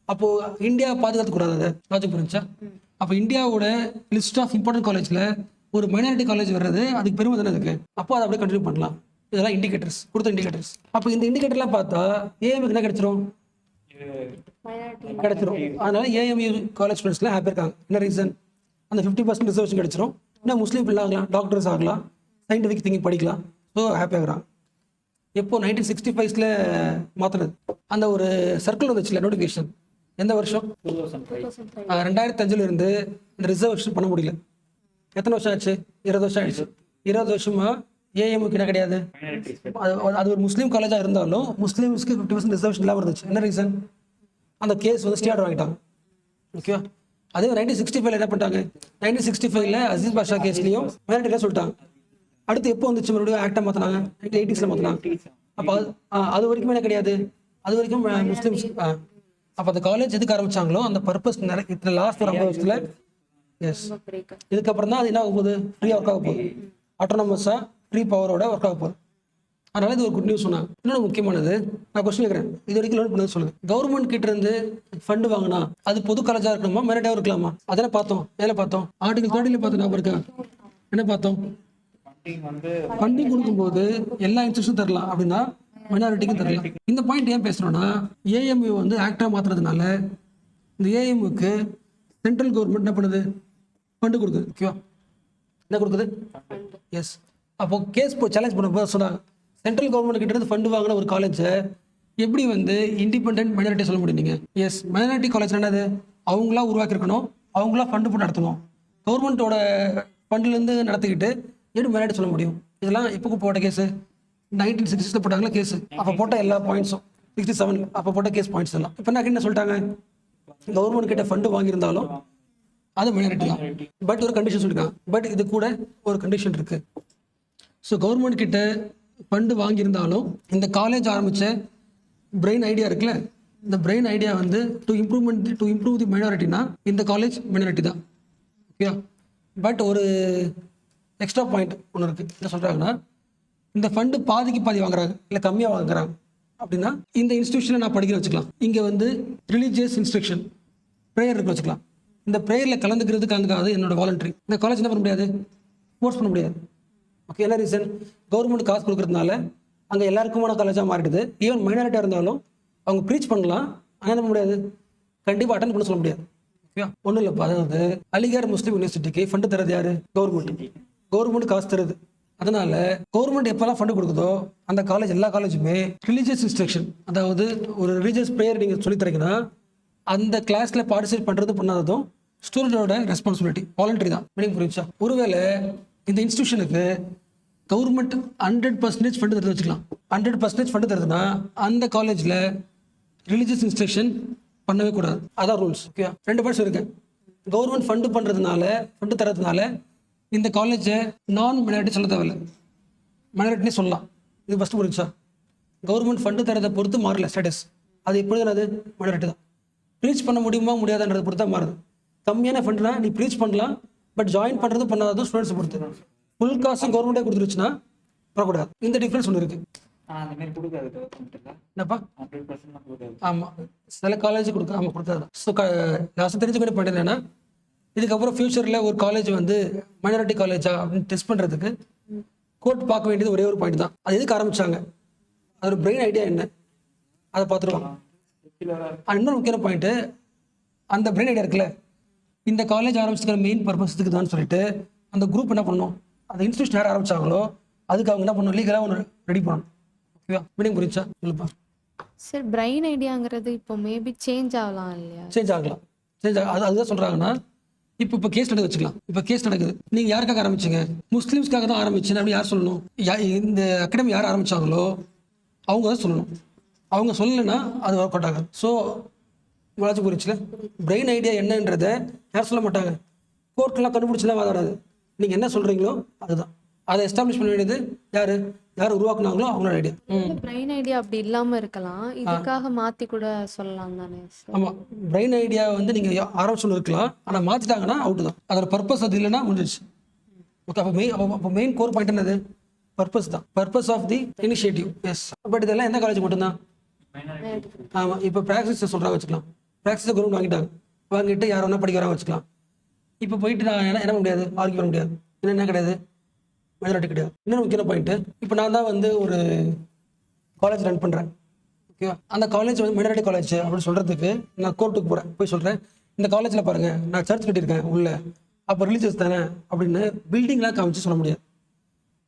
அப்போது இந்தியா பாதுகாத்துக்கூடாது, அதை லாஜிக் புரிஞ்சா? அப்போ இந்தியாவோட லிஸ்ட் ஆஃப் இம்பார்ட்டன்ட் காலேஜில் ஒரு மைனாரிட்டி காலேஜ் வர்றது அதுக்கு பெருமை தானே இருக்குது. அப்போ அதை அப்படியே கண்டினியூ பண்ணலாம். இதெல்லாம் இண்டிகேட்டர்ஸ், கொடுத்த இண்டிகேட்டர்ஸ். அப்போ இந்த இண்டிகேட்டர்லாம் பார்த்தா ஏஎம்க்கு என்ன கிடைச்சிரும், அதனால ஏஎம்யூ காலேஜ் ஸ்டூடெண்ட்ஸ்லாம் ஹாப்பியாக இருக்காங்க. என்ன ரீசன், அந்த 50% ரிசர்வேஷன் கிடைச்சிரும். இன்னும் முஸ்லீம் பிள்ளை ஆகலாம், டாக்டர்ஸ் ஆகலாம், சயின்டிஃபிக் திங்கிங் படிக்கலாம். ஸோ ஹாப்பியாகிறாங்க. எப்போ 1965 மாற்றினது அந்த ஒரு சர்க்கிள் வந்துச்சுல நோட்டிஃபிகேஷன், எந்த வருஷம்? 2005. 2005 இருந்து இந்த ரிசர்வேஷன் பண்ண முடியல. எத்தனை வருஷம் ஆச்சு? 20 வருஷம் ஆயிடுச்சு. 20 வருஷமா ஏஎம்க்கு என்ன கிடையாது. அது ஒரு முஸ்லீம் காலேஜாக இருந்தாலும் முஸ்லீம்ஸ்க்கு 50% ரிசர்வேஷன் இல்லாமல் இருந்துச்சு. என்ன ரீசன்? அந்த கேஸ் வந்து ஸ்டே ஆர்டர் வாங்கிட்டாங்க. ஓகேவா? அதே 1965 என்ன பண்ணிட்டாங்க? 1965 அசீஸ் பாஷா கேஸ்லையும் மைனாரிட்டியில் சொல்லிட்டாங்க. அடுத்து எப்போ வந்துச்சு மறுபடியும் ஆக்டை மாற்றினாங்க? 1980s மாற்றினாங்க. அப்போ அது வரைக்கும் என்ன கிடையாது. அது வரைக்கும் முஸ்லீம்ஸ். அப்போ அந்த காலேஜ் எதுக்கு ஆரம்பிச்சாங்களோ அந்த பர்பஸ் நிறைய லாஸ்ட் ஒரு 50 வருஷத்துல. எஸ், இதுக்கப்புறம் தான் அது என்ன ஆக போகுது? ஃப்ரீயாக ஒர்க் ஆக போகுது. ஆட்டோனமஸாக ஃப்ரீ பவரோட ஒர்க் ஆக போகுது. அதனால இது ஒரு குட் நியூஸ் சொன்னாங்க. இன்னொன்று முக்கியமானது, நான் கொஸ்டின் கேட்குறேன், இது வரைக்கும் லோன் பண்ணது சொல்லுங்க. கவர்மெண்ட் கிட்ட இருந்து ஃபண்டு வாங்கினா அது பொது காலேஜாக இருக்கணுமா மைனாரிட்டியாக இருக்கலாமா? அதெல்லாம் பார்த்தோம். எதில் பார்த்தோம்? ஆர்டிகல் 30 பார்த்தோம். ஞாபகம் இருக்கா? என்ன பார்த்தோம்? ஃபண்டிங் கொடுக்கும்போது எல்லா இன்ஸ்டியூஷனும் தரலாம் அப்படின்னா மைனாரிட்டிக்கும் தரலாம். இந்த பாயிண்ட் ஏன் பேசுறோம்னா, ஏஎம்யூ வந்து ஆக்டா மாத்துறதுனால இந்த ஏஎம்யூக்கு சென்ட்ரல் கவர்மெண்ட் என்ன பண்ணுது? ஃபண்டு கொடுக்குது. ஓகேவா? என்ன கொடுக்குது? எஸ். அப்போ கேஸ் சேலஞ்ச் பண்ண சொன்னாங்க, சென்ட்ரல் கவர்மெண்ட் கிட்ட இருந்து ஃபண்டு வாங்கின ஒரு காலேஜை எப்படி வந்து இண்டிபெண்டன்ட் மைனாரிட்டி சொல்ல முடியும் நீங்க? எஸ், மைனாரிட்டி காலேஜ் என்னது? அவங்களா உருவாக்கியிருக்கணும், அவங்களா ஃபண்டு போட்டு நடத்தணும். கவர்மெண்ட்டோட ஃபண்ட்லேருந்து நடத்திக்கிட்டு எப்படி மைனாரிட்டி சொல்ல முடியும்? இதெல்லாம் எப்போ போட்ட கேஸு? 1960 போட்டாங்களா கேஸு? அப்போ போட்ட எல்லா பாயிண்ட்ஸும் 67 அப்போ போட்ட கேஸ் பாயிண்ட்ஸ் எல்லாம் இப்போ என்ன சொல்லிட்டாங்க? கவர்மெண்ட் கிட்ட ஃபண்டு வாங்கியிருந்தாலும் அது மைனாரிட்டி தான். பட் ஒரு கண்டிஷன் சொல்லியிருக்காங்க. பட் இது கூட ஒரு கண்டிஷன் இருக்கு. ஸோ கவர்மெண்ட் கிட்ட ஃபண்டு வாங்கியிருந்தாலும் இந்த காலேஜ் ஆரம்பித்த பிரெயின் ஐடியா இருக்குல்ல, இந்த பிரெயின் ஐடியா வந்து டு இம்ப்ரூவ் தி மைனாரிட்டினா இந்த காலேஜ் மைனாரிட்டி தான். ஓகே. பட் ஒரு எக்ஸ்ட்ரா பாயிண்ட் ஒன்று இருக்குது. என்ன சொல்கிறாங்கன்னா, இந்த ஃபண்டு பாதிக்கு பாதி வாங்குறாங்க இல்லை கம்மியாக வாங்குறாங்க அப்படின்னா இந்த இன்ஸ்டியூஷனை நான் படிக்கிற வச்சுக்கலாம். இங்கே வந்து ரிலீஜியஸ் இன்ஸ்ட்ரக்ஷன் ப்ரேயர் இருக்க வச்சுக்கலாம். இந்த ப்ரேயரில் கலந்துக்காது என்னோட வாலண்டரி. இந்த காலேஜ் என்ன பண்ண முடியாது? ஃபோர்ஸ் பண்ண முடியாது. ஓகே. என்ன ரீசன்? கவர்மெண்ட் காசு கொடுக்கறதுனால அங்கே எல்லாருக்குமான காலேஜாக மாறிடுது. ஈவன் மைனாரிட்டியாக இருந்தாலும் அவங்க ப்ரீச் பண்ணலாம், ஆனால் என்ன முடியாது, கண்டிப்பாக அட்டன் பண்ண சொல்ல முடியாது. ஓகே. ஒன்றும் இல்லைப்பா, அதாவது அலிகார் முஸ்லீம் யூனிவர்சிட்டிக்கு ஃபண்டு தரது யாரு? கவர்மெண்ட் காசு தருது. அதனால கவர்மெண்ட் எப்பெல்லாம் ஃபண்டு கொடுக்குதோ அந்த காலேஜ் எல்லா காலேஜுமே ரிலீஜியஸ் இன்ஸ்ட்ரக்ஷன், அதாவது ஒரு ரிலீஜியஸ் ப்ரேயர் நீங்கள் சொல்லித்தரீங்கன்னா அந்த கிளாஸில் பார்ட்டிசிபேட் பண்ணுறது பண்ணாததும் ஸ்டூடெண்டோட ரெஸ்பான்சிபிலிட்டி, வாலண்டரி தான். மீனிங் புரிஞ்சா? ஒருவேளை இந்த இன்ஸ்டியூஷனுக்கு கவர்மெண்ட் 100% ஃபண்டு தருது வச்சுக்கலாம். 100% ஃபண்டு தருதுன்னா அந்த காலேஜில் ரிலீஜியஸ் இன்ஸ்ட்ரக்ஷன் பண்ணவே கூடாது. அதான் ரூல்ஸ். ஓகே. 2 பாயிண்ட்ஸ் இருக்கு. கவர்மெண்ட் ஃபண்டு தரதுனால இந்த காலேஜை நான் மைனாரிட்டி சொல்ல தேவையில்லை, மைனாரிட்டினே சொல்லலாம். இது ஃபஸ்ட்டு புரிஞ்சா? கவர்மெண்ட் ஃபண்டு தரதை பொறுத்து மாறல ஸ்டேட்டஸ். அது எப்பொழுது அது மைனாரிட்டி தான். ப்ரீச் பண்ண முடியுமா முடியாதுன்றதை பொறுத்தா மாறுது. கம்மியான ஃபண்டுனா நீ ப்ரீச் பண்ணலாம், பட் ஜாயின் பண்ணுறது பண்ணாததும் ஸ்டூடெண்ட்ஸை பொறுத்து. ஃபுல் காசும் கவர்மெண்ட்டே கொடுத்துருச்சுன்னா வரக்கூடாது. இந்த டிஃப்ரென்ஸ் ஒன்று இருக்குது. என்னப்பா? ஆமாம், சில காலேஜ் கொடுக்க. ஆமாம், கொடுத்தாது. ஸோ லாஸ்ட் தெரிஞ்சுக்கிட்ட பாயிண்ட் என்னன்னா, இதுக்கப்புறம் ஃபியூச்சரில் ஒரு காலேஜ் வந்து மைனாரிட்டி காலேஜா அப்படின்னு டெஸ்ட் பண்ணுறதுக்கு கோர்ட் பார்க்க வேண்டியது ஒரே ஒரு பாயிண்ட் தான். அது எதுக்கு ஆரம்பிச்சாங்க, அது ஒரு பிரெயின் ஐடியா என்ன, அதை பார்த்துருவாங்க. இன்னொரு முக்கியமான பாயிண்ட்டு, அந்த பிரெயின் ஐடியா இருக்குல்ல, இந்த காலேஜ் ஆரம்பிச்சுக்கிற மெயின் பர்பஸ் இதுக்கு தான் சொல்லிட்டு அந்த குரூப் என்ன பண்ணணும், அந்த இன்ஸ்டியூஷன் யார் ஆரம்பிச்சாங்களோ அதுக்கு அவங்க என்ன பண்ணணும், லீகலாக ஒன்று ரெடி பண்ணணும். ஓகேவா? மீனிங் புரிஞ்சா? சொல்லுப்பா. சார், பிரெயின் ஐடியாங்கிறது இப்போ மேபி சேஞ்ச் ஆகலாம் இல்லையா? சேஞ்ச் ஆகலாம். அதுதான் சொல்கிறாங்கன்னா, இப்போ கேஸ் நடக்க வச்சுக்கலாம். இப்போ கேஸ் நடக்குது, நீங்கள் யாருக்காக ஆரம்பிச்சிங்க? முஸ்லீம்ஸ்க்காக தான் ஆரம்பிச்சுன்னு அப்படி யார் சொல்லணும்? இந்த அகாடமி யார் ஆரம்பித்தாங்களோ அவங்க தான் சொல்லணும். அவங்க சொல்லலைன்னா அது ஒர்க் அவுட் ஆகாது. ஸோ வளர்ச்சி புரிச்சுல, பிரெயின் ஐடியா என்னன்றதை யார் சொல்ல மாட்டாங்க, கோர்ட்டெலாம் கண்டுபிடிச்சலாம் வாதாடாது. நீங்கள் என்ன சொல்கிறீங்களோ அதுதான். அதை எஸ்டாப்ளிஷ் பண்ண வேண்டியது யார் உருவாக்குனாங்களோ அவங்களோட ஐடியா. பிரெயின் ஐடியா அப்படி இல்லாமல் இருக்கலாம், இதுக்காக மாற்றி கூட சொல்லலாம் தானே? ஆமாம், பிரெயின் ஐடியா வந்து நீங்கள் ஆரம்பிச்சு இருக்கலாம், ஆனால் மாற்றிட்டாங்கன்னா அவுட்டு தான். அதோட பர்பஸ் அது இல்லைன்னா முடிஞ்சிச்சு. ஓகே. அப்போ மெயின் கோர் பாயிண்ட் என்னது? பர்பஸ் தான். Purpose of the initiative. Yes. But இதெல்லாம் எந்த காலேஜ் மட்டும்தான்? ஆமாம். இப்போ ப்ராக்டிஸை சொல்கிறாங்க வச்சுக்கலாம். ப்ராக்டிஸை கவர்மெண்ட் வாங்கிட்டு யார் வேணா படிக்க வராங்க வச்சுக்கலாம். இப்போ போயிட்டு நான் என்ன பண்ண முடியாது, ஆர்கியூ பண்ண முடியாது. என்ன கிடையாது, மைனாரிட்டி கிடையாது. இன்னொரு முக்கியமான பாயிண்ட்டு, இப்போ நான் தான் வந்து ஒரு காலேஜ் ரன் பண்ணுறேன். ஓகேவா? அந்த காலேஜ் வந்து மைனாரிட்டி காலேஜ் அப்படின்னு சொல்கிறதுக்கு நான் கோர்ட்டுக்கு போகிறேன், போய் சொல்கிறேன், இந்த காலேஜில் பாருங்கள் நான் சர்ச் கட்டியிருக்கேன் உள்ள, அப்போ ரிலீஜியஸ் தானே அப்படின்னு பில்டிங்லாம் காமிச்சு சொல்ல முடியாது.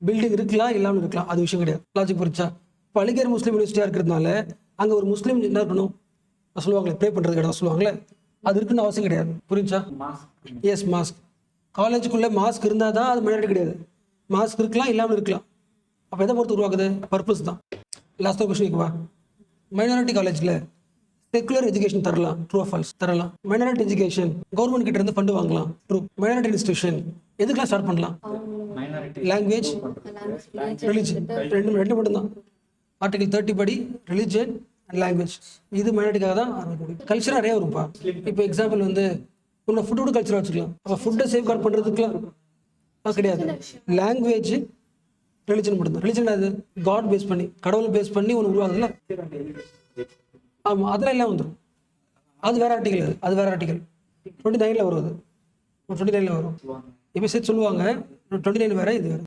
பில்டிங் இருக்கலாம் இல்லாமல் இருக்கலாம், அது விஷயம் கிடையாது. லாஜிக் புரிச்சா? இப்போ அலிகர் முஸ்லீம் யூனிவர்சிட்டியாக இருக்கிறதுனால அங்கே ஒரு முஸ்லீம் என்ன இருக்கணும், சொல்லுவாங்களே ப்ரே பண்ணுறதுக்கு இடம் சொல்லுவாங்களே, அது இருக்குன்னு அவசியம் கிடையாது. புரிஞ்சா? Mask yes, mask. காலேஜுக்குள்ளே மாஸ்க் இருந்தால் தான் அது மைனாரிட்டி கிடையாது. மாஸ்க் இருக்கலாம், இல்லாமல் இருக்கலாம். அப்போ எதை பொறுத்து உருவாக்குது? பர்பஸ் தான். லாஸ்ட்டாக கொஸ்டின் வா. மைனாரிட்டி காலேஜில் செக்குலர் எஜுகேஷன் தரலாம், ட்ரூ ஆர் ஃபால்ஸ்? தரலாம். மைனாரிட்டி எஜுகேஷன் கவர்மெண்ட் கிட்ட இருந்து ஃபண்டு வாங்கலாம், ட்ரூ. மைனாரிட்டி இன்ஸ்டியூஷன் எதுக்கெல்லாம் ஸ்டார்ட் பண்ணலாம்? லாங்குவேஜ், ரிலிஜன், ரெண்டு மட்டும்தான். ஆர்டிகல் 30 படி ரிலிஜன் அண்ட் லாங்குவேஜ், இது மைனாரிட்டிக்காக தான் ஆரம்பிக்கும். கல்ச்சர் நிறைய வரும்ப்பா. இப்போ எக்ஸாம்பிள் வந்து உன்னோட ஃபுட்டோட கல்ச்சராக வச்சுக்கலாம். அப்போ ஃபுட்டை சேஃப் கார்ட் பண்ணுறதுக்குலாம் கிடையாது. லாங்குவேஜ், ரிலிஜன் மட்டும்தான். ரிலிஜன் அது காட் பேஸ் பண்ணி, கடவுளை பேஸ் பண்ணி ஒன்று உருவாகுதுல்ல. ஆமாம், அதெல்லாம் எல்லாம் வந்துடும். அது வேற ஆர்டிகல். அது வேற ஆர்டிகல் 29 வரும். அது 29 வரும். இப்போ சேர்த்து சொல்லுவாங்க 29 வேற, இது வேற.